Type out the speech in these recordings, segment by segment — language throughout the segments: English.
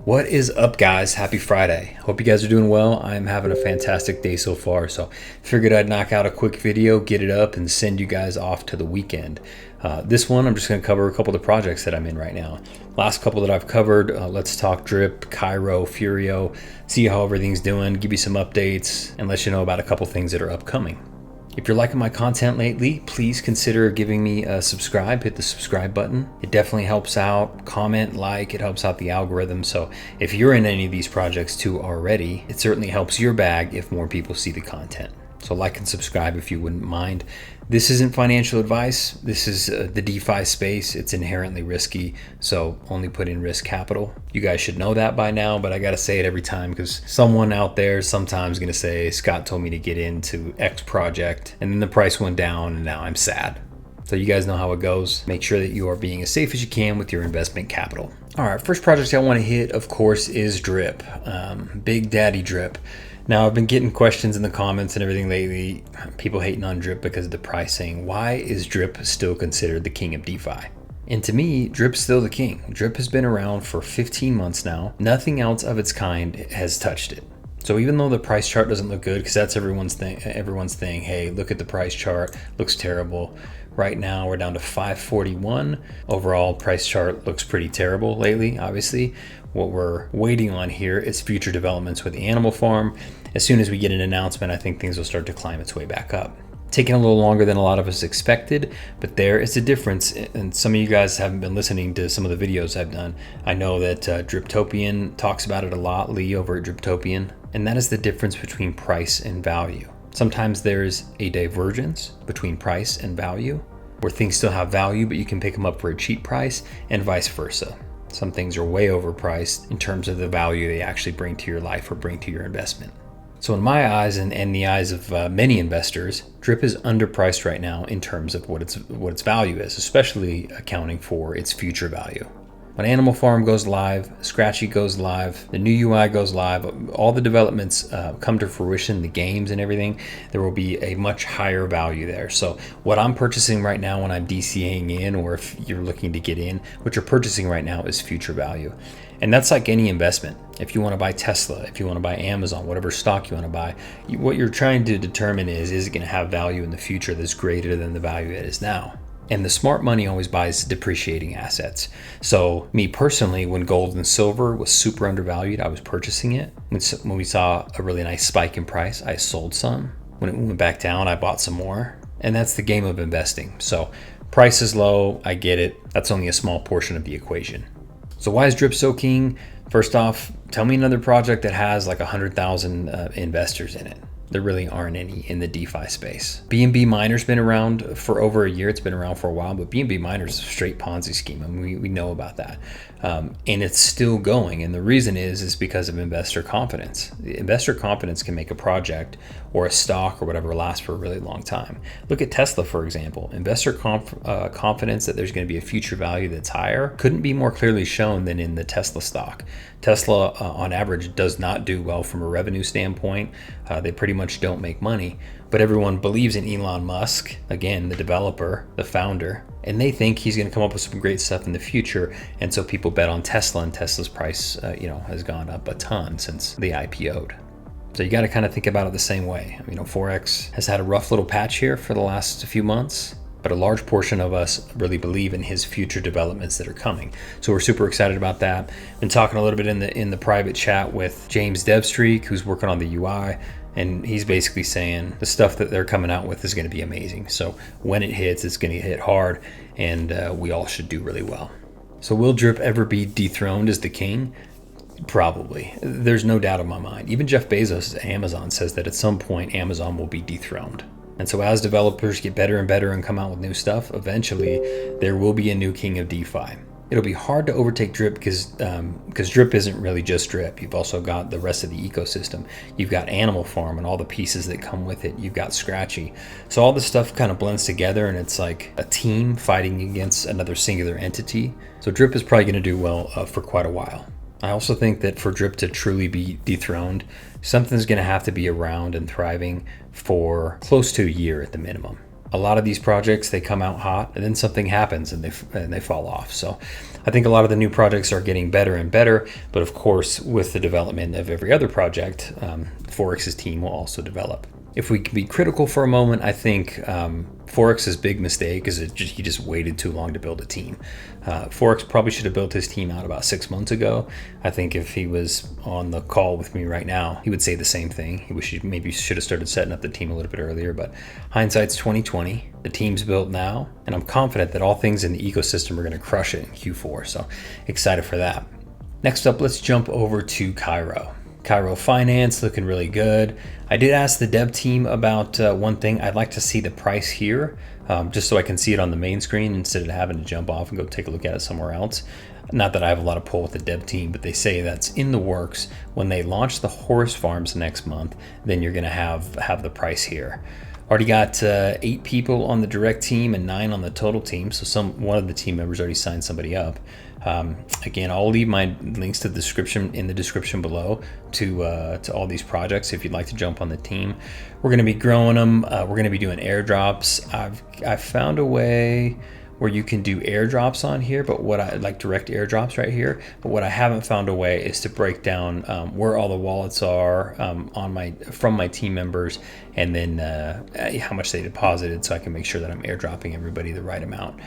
What is up, guys? Happy Friday. Hope you guys are doing well. I'm having a fantastic day so far, so figured I'd knock out a quick video, get it up, and send you guys off to the weekend. This one, I'm just going to cover a couple of the projects that I'm in right now. Last couple that I've covered, let's talk Drip, Cairo, Furio, see how everything's doing, give you some updates, and let you know about a couple things that are upcoming. If you're liking my content lately, please consider giving me a subscribe. Hit the subscribe button. It definitely helps out. Comment, like, it helps out the algorithm. So if you're in any of these projects too already, it certainly helps your bag if more people see the content. So like and subscribe if you wouldn't mind. This isn't financial advice. This is the DeFi space. It's inherently risky, so only put in risk capital. You guys should know that by now, but I gotta say it every time because someone out there sometimes gonna say, Scott told me to get into X project and then the price went down and now I'm sad. So you guys know how it goes. Make sure that you are being as safe as you can with your investment capital. All right, first project I wanna hit, of course, is Drip. Big Daddy Drip. Now, I've been getting questions in the comments and everything lately, people hating on Drip because of the pricing. Why is Drip still considered the king of DeFi? And to me, Drip's still the king. Drip has been around for 15 months now. Nothing else of its kind has touched it. So even though the price chart doesn't look good, because that's everyone's thing, hey, look at the price chart, looks terrible. Right now, we're down to 541. Overall, price chart looks pretty terrible lately, obviously. What we're waiting on here is future developments with the animal farm. As soon as we get an announcement, I think things will start to climb its way back up. Taking a little longer than a lot of us expected, but there is a difference. And some of you guys haven't been listening to some of the videos I've done. I know that Driptopian talks about it a lot, Lee over at Driptopian, and that is the difference between price and value. Sometimes there's a divergence between price and value, where things still have value, but you can pick them up for a cheap price, and vice versa. Some things are way overpriced in terms of the value they actually bring to your life or bring to your investment. So in my eyes and the eyes of many investors, Drip is underpriced right now in terms of what its value is, especially accounting for its future value. When Animal Farm goes live, Scratchy goes live, the new UI goes live, all the developments come to fruition, the games and everything, there will be a much higher value there. So what I'm purchasing right now when I'm DCAing in, or if you're looking to get in, what you're purchasing right now is future value. And that's like any investment. If you want to buy Tesla, if you want to buy Amazon, whatever stock you want to buy, what you're trying to determine is it going to have value in the future that's greater than the value it is now? And the smart money always buys depreciating assets. So me personally, when gold and silver was super undervalued, I was purchasing it. When we saw a really nice spike in price, I sold some. When it went back down, I bought some more. And that's the game of investing. So price is low, I get it. That's only a small portion of the equation. So why is Drip so king? First off, tell me another project that has like 100,000 investors in it. There really aren't any in the DeFi space. BNB Miner's been around for over a year. It's been around for a while, but BNB Miner's a straight Ponzi scheme. I mean, we know about that. And it's still going. And the reason is because of investor confidence. Investor confidence can make a project or a stock or whatever last for a really long time. Look at Tesla, for example. Investor confidence that there's going to be a future value that's higher couldn't be more clearly shown than in the Tesla stock. Tesla, on average, does not do well from a revenue standpoint. They pretty much don't make money, but everyone believes in Elon Musk, again, the developer, the founder, and they think he's going to come up with some great stuff in the future. And so people bet on Tesla, and Tesla's price, has gone up a ton since they IPO'd. So you got to kind of think about it the same way. Forex has had a rough little patch here for the last few months, but a large portion of us really believe in his future developments that are coming. So we're super excited about that. Been talking a little bit in the private chat with James Devstreak, who's working on the UI, and he's basically saying the stuff that they're coming out with is going to be amazing. So when it hits, it's going to hit hard, and we all should do really well. So will Drip ever be dethroned as the king? Probably. There's no doubt in my mind. Even Jeff Bezos at Amazon says that at some point Amazon will be dethroned. And so as developers get better and better and come out with new stuff, eventually there will be a new king of DeFi. It'll be hard to overtake Drip because Drip isn't really just Drip. You've also got the rest of the ecosystem. You've got Animal Farm and all the pieces that come with it. You've got Scratchy. So all this stuff kind of blends together, and it's like a team fighting against another singular entity. So Drip is probably going to do well for quite a while. I also think that for Drip to truly be dethroned, something's going to have to be around and thriving for close to a year at the minimum. A lot of these projects, they come out hot and then something happens and they fall off. So I think a lot of the new projects are getting better and better, but of course, with the development of every other project, Forex's team will also develop. If we can be critical for a moment, I think Forex's big mistake is he just waited too long to build a team. Forex probably should have built his team out about 6 months ago. I think if he was on the call with me right now, he would say the same thing. He wish he maybe should have started setting up the team a little bit earlier, but hindsight's 2020. The team's built now, and I'm confident that all things in the ecosystem are going to crush it in Q4. So excited for that. Next up, let's jump over to Cairo. Cairo Finance looking really good. I did ask the dev team about one thing. I'd like to see the price here, just so I can see it on the main screen instead of having to jump off and go take a look at it somewhere else. Not that I have a lot of pull with the dev team, but they say that's in the works. When they launch the horse farms next month, then you're gonna have the price here. Already got 8 people on the direct team and 9 on the total team. So one of the team members already signed somebody up. Again, I'll leave my links to the description in the description below to all these projects if you'd like to jump on the team. We're going to be growing them. We're going to be doing airdrops. I've found a way where you can do airdrops on here, but what I like direct airdrops right here. But what I haven't found a way is to break down where all the wallets are from my team members, and then how much they deposited, so I can make sure that I'm airdropping everybody the right amount.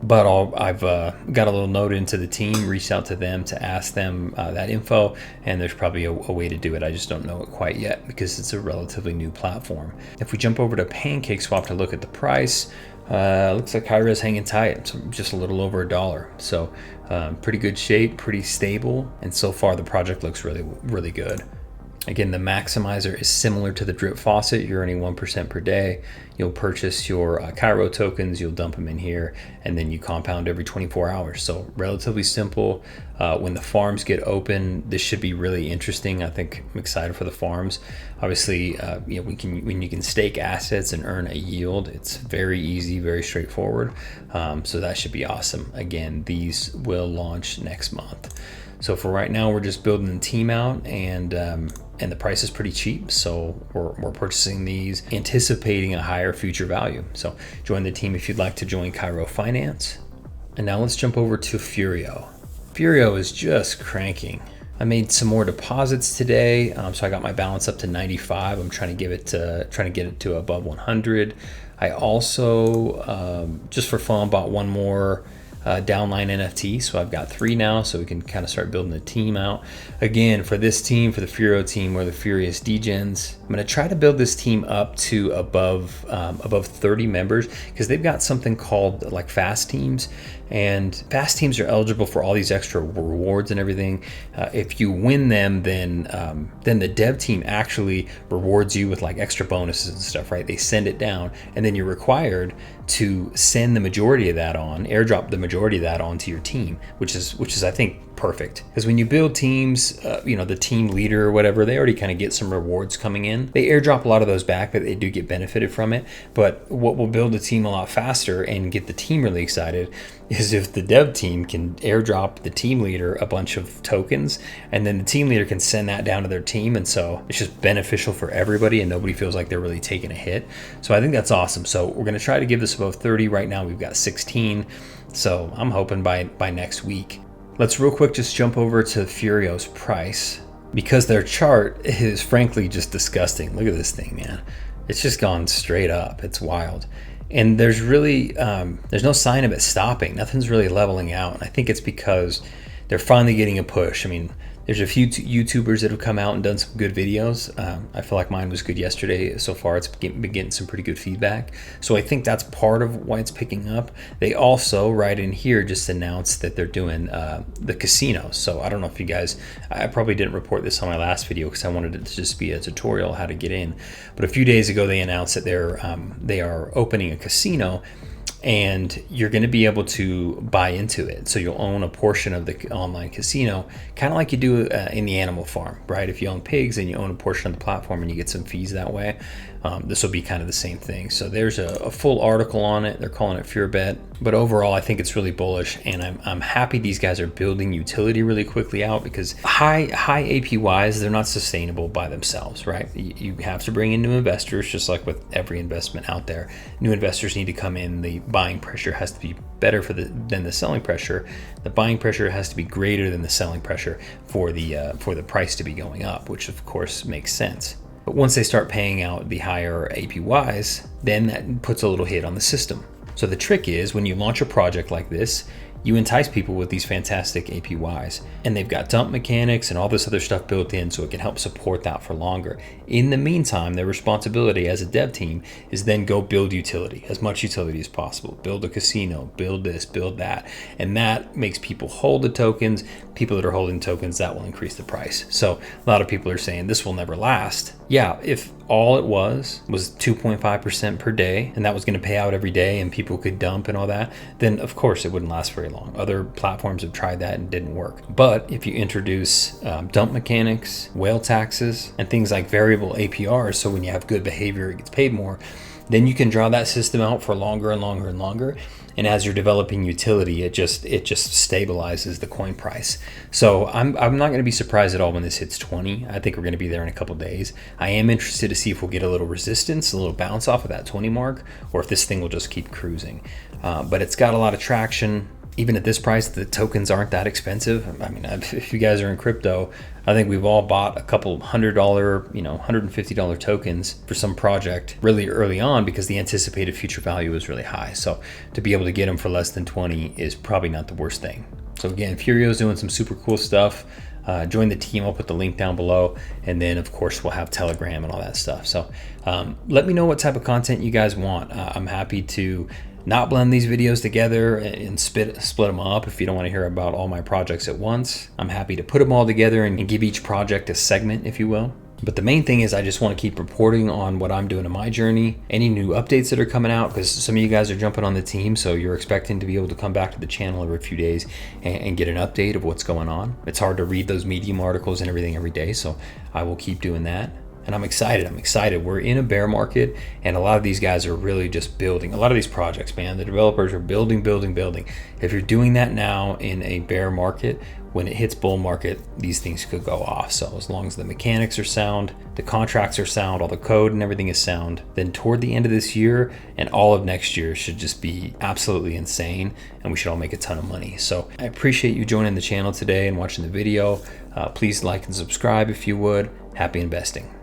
But I've got a little note into the team, reached out to them to ask them that info, and there's probably a way to do it. I just don't know it quite yet because it's a relatively new platform. If we jump over to PancakeSwap to look at the price, looks like Cairo is hanging tight. It's just a little over $1. So pretty good shape, pretty stable, and so far the project looks really, really good. Again, the maximizer is similar to the drip faucet. You're earning 1% per day. You'll purchase your Cairo tokens, you'll dump them in here, and then you compound every 24 hours. So relatively simple. When the farms get open, this should be really interesting. I think I'm excited for the farms. Obviously, when you can stake assets and earn a yield, it's very easy, very straightforward. So that should be awesome. Again, these will launch next month. So for right now, we're just building the team out, and the price is pretty cheap. So we're purchasing these, anticipating a higher future value. So join the team if you'd like to join Cairo Finance. And now let's jump over to Furio. Furio is just cranking. I made some more deposits today, so I got my balance up to 95. I'm trying to get it to above 100. I also, just for fun, bought one more downline NFT, so I've got 3 now, so we can kind of start building the team out. Again, for this team, for the Furio team, we're the Furious Degens. I'm going to try to build this team up to above 30 members, because they've got something called like fast teams, and fast teams are eligible for all these extra rewards and everything. If you win them, then the dev team actually rewards you with like extra bonuses and stuff, right? They send it down, and then you're required to send the majority of that on, airdrop the majority of that onto your team, which is I think perfect, because when you build teams, the team leader or whatever, they already kind of get some rewards coming in. They airdrop a lot of those back, but they do get benefited from it. But what will build the team a lot faster and get the team really excited is if the dev team can airdrop the team leader a bunch of tokens, and then the team leader can send that down to their team, and so it's just beneficial for everybody, and nobody feels like they're really taking a hit. So I think that's awesome. So we're going to try to give this above 30. Right now we've got 16, so I'm hoping by next week. Let's real quick just jump over to Furio's price, because their chart is frankly just disgusting. Look at this thing, man. It's just gone straight up. It's wild. And there's really, there's no sign of it stopping. Nothing's really leveling out. And I think it's because they're finally getting a push. I mean, there's a few YouTubers that have come out and done some good videos. I feel like mine was good yesterday. So far, it's been getting some pretty good feedback. So I think that's part of why it's picking up. They also, right in here, just announced that they're doing the casinos. So I don't know if you guys, I probably didn't report this on my last video because I wanted it to just be a tutorial how to get in. But a few days ago, they announced that they are opening a casino, and you're going to be able to buy into it. So you'll own a portion of the online casino, kind of like you do in the animal farm, right? If you own pigs, and you own a portion of the platform and you get some fees that way. This will be kind of the same thing. So there's a full article on it. They're calling it Furebet. But overall, I think it's really bullish, and I'm happy these guys are building utility really quickly out, because high APYs, they're not sustainable by themselves, right? You have to bring in new investors, just like with every investment out there. New investors need to come in. The buying pressure has to be better than the selling pressure. The buying pressure has to be greater than the selling pressure for the price to be going up, which of course makes sense. But once they start paying out the higher APYs, then that puts a little hit on the system. So the trick is, when you launch a project like this, you entice people with these fantastic APYs, and they've got dump mechanics and all this other stuff built in, so it can help support that for longer. In the meantime, their responsibility as a dev team is then go build utility, as much utility as possible. Build a casino, build this, build that. And that makes people hold the tokens. People that are holding tokens, that will increase the price. So a lot of people are saying this will never last. Yeah, if all it was 2.5% per day, and that was going to pay out every day and people could dump and all that, then of course it wouldn't last very long. Other platforms have tried that and didn't work. But if you introduce dump mechanics, whale taxes, and things like variable APRs, so when you have good behavior, it gets paid more, then you can draw that system out for longer and longer and longer. And as you're developing utility, it just stabilizes the coin price. So I'm not going to be surprised at all when this hits 20. I think we're going to be there in a couple days. I am interested to see if we'll get a little resistance, a little bounce off of that 20 mark, or if this thing will just keep cruising. But it's got a lot of traction. Even at this price, the tokens aren't that expensive. I mean, if you guys are in crypto, I think we've all bought a couple $100, $150 tokens for some project really early on, because the anticipated future value is really high. So to be able to get them for less than 20 is probably not the worst thing. So again, Furio's doing some super cool stuff. Join the team. I'll put the link down below. And then of course we'll have Telegram and all that stuff. So let me know what type of content you guys want. I'm happy to not blend these videos together and split them up. If you don't want to hear about all my projects at once, I'm happy to put them all together and give each project a segment, if you will. But the main thing is I just want to keep reporting on what I'm doing in my journey, any new updates that are coming out, because some of you guys are jumping on the team, so you're expecting to be able to come back to the channel every few days and get an update of what's going on. It's hard to read those Medium articles and everything every day, so I will keep doing that. And I'm excited. We're in a bear market, and a lot of these guys are really just building. A lot of these projects, man, the developers are building. If you're doing that now in a bear market, when it hits bull market, these things could go off. So as long as the mechanics are sound, the contracts are sound, all the code and everything is sound, then toward the end of this year and all of next year should just be absolutely insane, and we should all make a ton of money. So I appreciate you joining the channel today and watching the video. Please like and subscribe if you would. Happy investing.